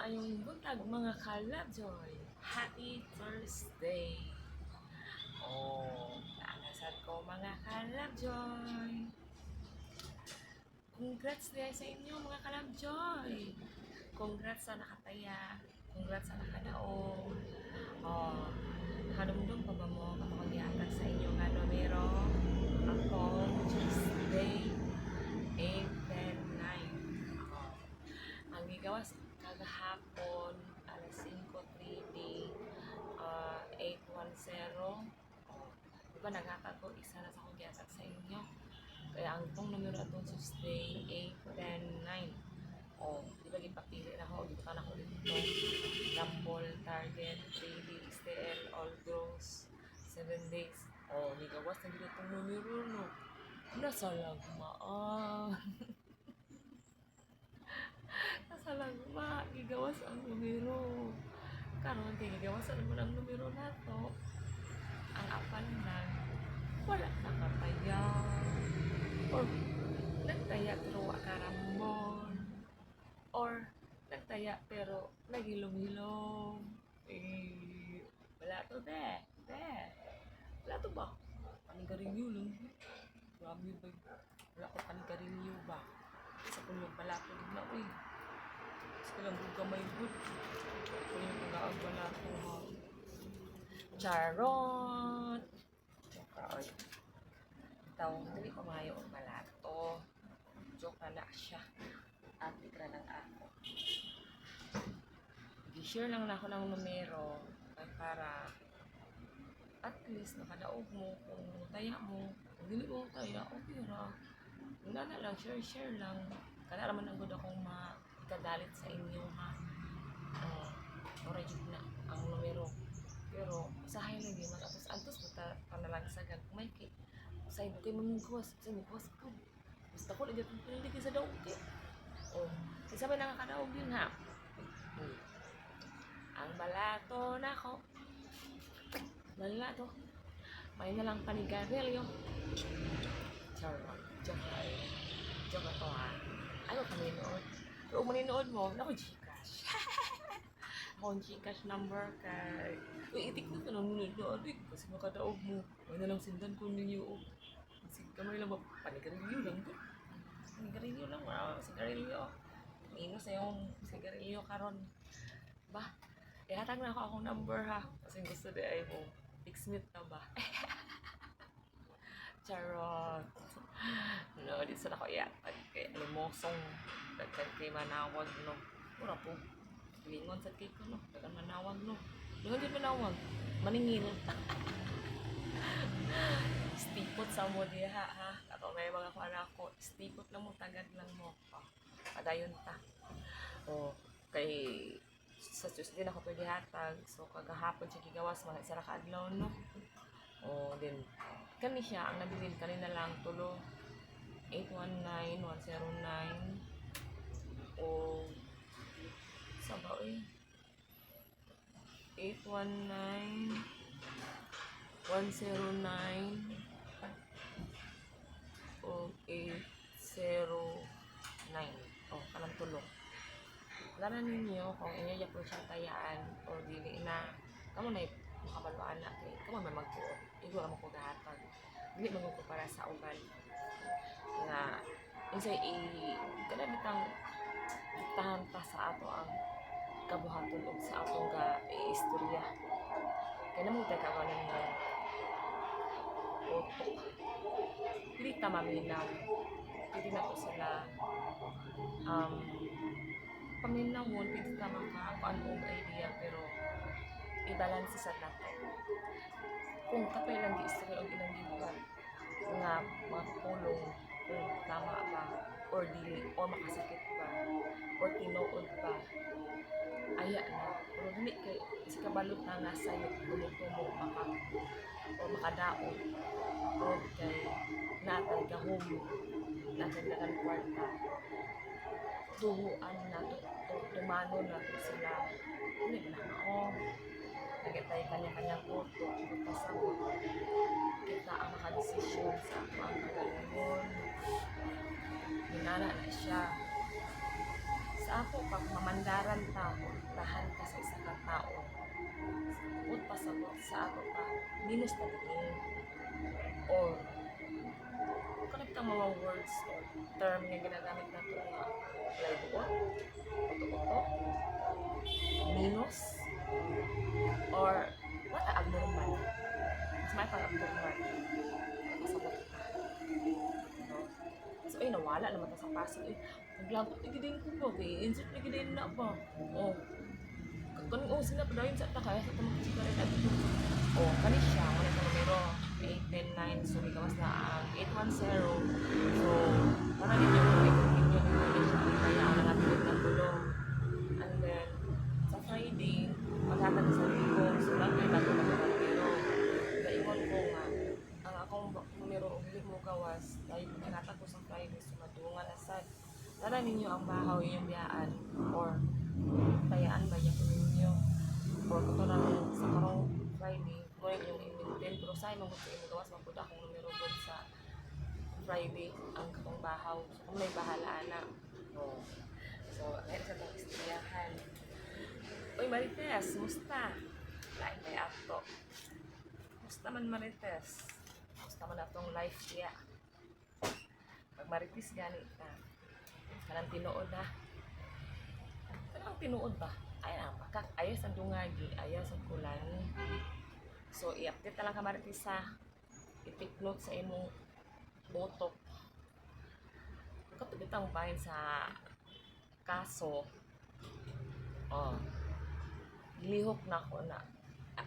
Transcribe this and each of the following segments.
Maayong buntag mga kalabjoy. Happy Thursday. Naanasad ko mga kalabjoy. Congrats din sa inyo mga kalabjoy. Congrats sa nakataya. Congrats sa nakadaong. Nakadumdum pa ba mo kapag sa inyo nga numero? Akong Tuesday 8-10-9. Ang gigawas kagahapon alas 5:30 810. Diba naghatag ko isa na sa akong gihatag sa inyo, kaya ang itong numero atong Tuesday 8-10-9. Diba gipapili na ako, dito ka na ko dito Rumble, Target, 3D, STL, All Gross 7 days. Nigawas na dito itong numero, no? Nasa lagmaan. Nasa lagma, gigawas ang numero. Karon kay gigawas mo ang numero nato. Ang apan na wala nakataya. Or nagtaya pero wa karambon. Or nagtaya pero nagilom-hilom. Wala to be. Wala to ba? Panigarilyo lang. Grabe ba? Wala ko panigarilyo ba? Sa kulong balato din na, uy. Gusto lang kung gamay good. Kung yung pag-aag balato, ha. Charot! Joke, oy. Tawang hindi ko mayo ang balato. Joke na siya. Atik na lang ako. I-share lang na ako ng numero para at least nakadaog mo kung taya mo. Kung hindi mo taya, okay ra. Wala na lang, share lang. Kaya naman ang good akong makadalit sa inyo, ha. Oray na ang numero. Pero usahay lang din, antos panalagsagan. Kung may kay, usahay mo kayo mamungkuwas. Usahay mo kuwas ko. Basta ko, lagyan kong pinili sa daog eh. Kasi may nakakadaog yun, ha. Ang balato na ko. Balato. May na lang panigarilyo. Charot. Joke na to, ha. Ano ka maninood? Pero kung maninood mo, ako Gcash. Ako Gcash number kay... Uy, itik na ka nang nanonood. Kasi makadaog mo. May na lang sindan ko ninyo. Sige kamay lang ba? Panigarilyo lang ko. Panigarilyo lang. Sigarilyo. Ino sa yung sigarilyo karon. Ba? Ihatag na ako akong number, ha. Kasi gusto di ay mo. Fix-meet na ba? Charot. No, di sa ako iatag kay limosong dagkan kay manawag, no. Mura po. Lingon sa kay ko, no. Dagkan manawag, no. Lingon din manawag. Maningil. Stipot sa mo diha, ha. Ato may mga kuan ako. Stipot lang mo, tagad lang mo. Padayon ta. Kay sa Tuesday na ako pwede hatag. So, kagahapon siya gigawas, mga isa ra ka adlaw, no. Then, kani siya, ang nabilin kanina lang, tulo, 819-109, saba, 819-109, 809, kanang tulo. Alam ninyo kung inyo po siyang tayaan o dili na, kamo na makabaluan na kay kamo may magtuo. Igo ra mo ko gahatag. Dili man ko para sa uban. Nga unsay kana bitang tahan ta sa ato ang kabuhaton ug sa atong istorya. Kaya namo tay karon mo utok. Dili ta maminaw. Dili na ko sila paminawon, pwede ka makakuan og idea, pero i-balance sa natin. Kung kapay lang gi-istorya og ilang gibuhat nga mapulong kung tama ba or dili or makasakit ba or tinuod ba, aya na. Pero dili kay si kabalot na nasa iyo tumutumo makadaog o kay natay gahom natay dagan kwarta tuhuan na tumano na to sila. Hindi na nagitay kanya-kanyang auto pasagot kita ang makadesisyon sa ako ang kagalingon. Hinana na siya sa ako pag mamandaran ta suportahan ka sa isa ka tao, sabot pasabot sa ato ka, minus na tingin. Or, kanag kang mga words or term nga ginagamit na ito nga playbook, oto-oto, minus, or wala abnormal. Mas may pang-abnormal. Pasabot ka. No? So, ay, nawala naman ta sa pasig. Ay, paglagot na gidain ko ba? Insert na gidain na ba? Oh. Kung sila pa daw yun sa takaya sa tamang sigaret at ito. Oh, kanis siya. Muna sa numero 810-9. So, ikawas na ang 810. So, para ninyo kung i-continue na kanis siya. Kaya ang natin ng bulong. And then, sa Friday, maghatag sa ko. So, bagay bago na mga numero. Gaingon ko nga, ang akong numero ulit mo gawas. Dahil maghatag ko sa Friday. So, madungan na sad. Tara ninyo ang bahaw inyong biyaan. Or, tayaan ba yung ninyo? Or, ito na sa karong Friday. Kung yung i-maintain. Pero sa imong gusto yung gawas. Magpunta akong numero doon sa Friday. Ang katong bahaw. So, kung may bahala na. No. So, ngayon sa itong istoryahan. Uy, Marites, musta? Lain may ato. Musta man, Marites? Musta man atong life niya? Pag Marites ganit na. Kanang tinuod na. Kanang tinuod ba? Ay na, ayos ang dungagi, ayos ang kulan. So, i-update na lang ka, Marites, ha? I-take note sa imong botok. Katubit ang bahin sa kaso. Oh. Lihok na ako na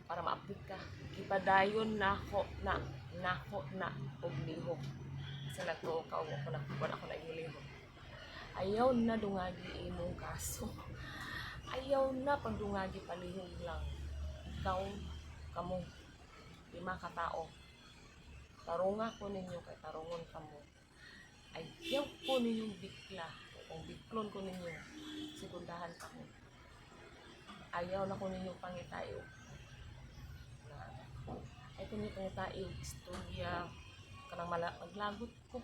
para ma-update ka. Ipadayon na ako na og lihok. Kasi nagtuo ka ako na wala ako na ilihok. Ayaw na dungagi imong kaso. Ayaw na pagdungagi palihog lang. Ikaw, kamo, 5 ka tao. Tarunga ko ninyo kay tarungon kamo. Ayaw ko ninyong bikla. Kung biklon ko ninyo, segundahan kamo. Ayaw na ko ninyong pangitayo. Ay ko ninyong pangitayo, istorya, kanang maglagot ko.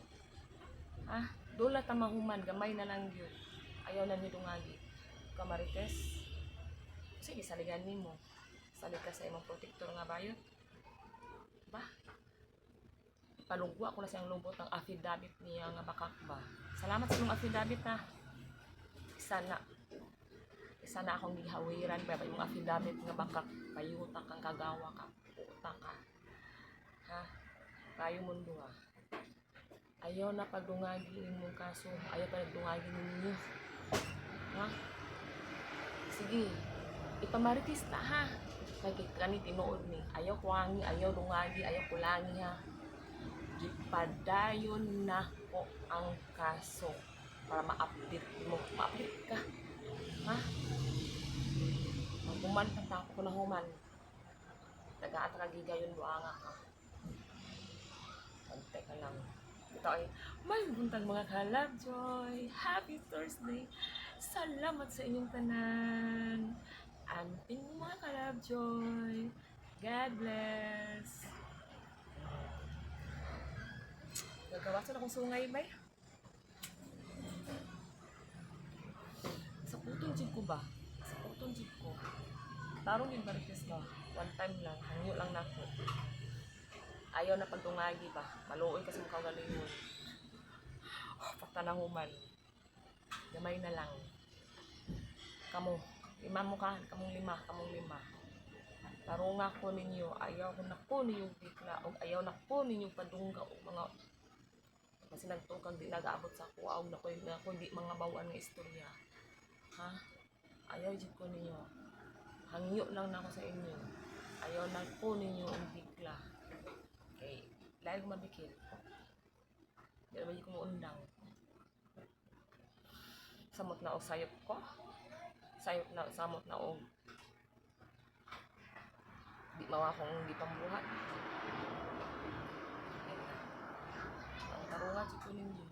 Ah, dola tamahuman, gamay na lang yun. Ayaw na niyo dungagi. Kamarites, sige, saligan nimo. Salig ka sa imong protector nga bayot. Ba? Palugwa ko na siyang lubot ng affidavit niya nga bakak ba. Salamat sa imong affidavit, ha. Isa na akong gihawiran ba yung affidavit nga bakak payuta kang kagawa ka, puta ka. Ha? Kayo mundo, ha. Ayaw na pagdungagi imong kaso, ayaw pa nagdungagi ninyo. Ha? Sige, ipamaritis ta, ha. Kaya ganit tinuod ni, ayaw kuwangi, ayaw dungagi, ayaw kulangi, ha. Ipadayon na ko ang kaso para ma-update mo, ma-update ka. Ha? Magbuman pantako ko na human. Taga-atragiga yun, buanga ka. Pantay ka lang. Ito ay, may buntag mga kalab, Joy. Happy Thursday. Salamat sa inyong tanan. Amping mga kalab, Joy. God bless. Gagawasan akong sungay, bay. Sa putong jig ko ba? Sa putong jig ko. Tarong yung Marites ka. One time lang. Hangyo lang nako. Ayaw na pagtungagi ba? Maluoy kasi mukha galingon. Patanahuman. Gamay na lang. Kamu. 5 mo ka. Kamong 5. Tarunga ko ninyo. Ayaw ko na po ninyong bigla. O ayaw na po ninyong padungga. O mga kasi nagtukang di nag-aabot sa kuaw na ko hindi mga bawaan ng istorya. Ha? Ayaw jud ko ninyo. Hangyo lang na ako sa inyo. Ayaw na po ninyo ang bigla. Okay. Dahil ko mabikil. Dahil ko maundang. Samot na o sayop ko. Samot na o di mawa akong gipambuhat. Ang tarungan jud ko ninyo.